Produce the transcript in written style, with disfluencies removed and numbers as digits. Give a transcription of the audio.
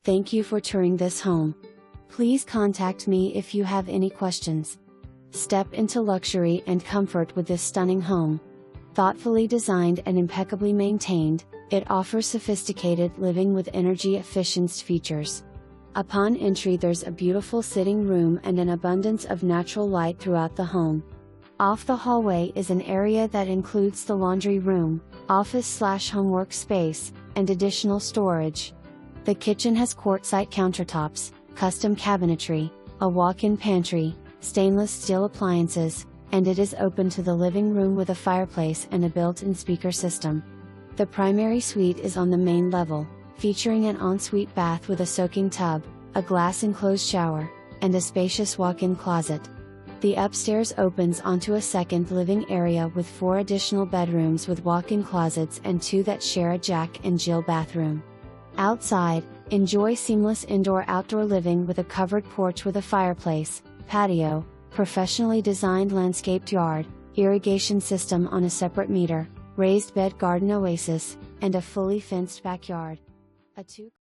Thank you for touring this home. Please contact me if you have any questions. Step into luxury and comfort with this stunning home. Thoughtfully designed and impeccably maintained, it offers sophisticated living with energy-efficient features. Upon entry, there's a beautiful sitting room and an abundance of natural light throughout the home. Off the hallway is an area that includes the laundry room, office/homework space, and additional storage. The kitchen has quartzite countertops, custom cabinetry, a walk-in pantry, stainless steel appliances, and it is open to the living room with a fireplace and a built-in speaker system. The primary suite is on the main level, featuring an ensuite bath with a soaking tub, a glass-enclosed shower, and a spacious walk-in closet. The upstairs opens onto a second living area with 4 additional bedrooms with walk-in closets and 2 that share a Jack and Jill bathroom. Outside, enjoy seamless indoor-outdoor living with a covered porch with a fireplace, patio, professionally designed landscaped yard, irrigation system on a separate meter, raised bed garden oasis, and a fully fenced backyard. A 2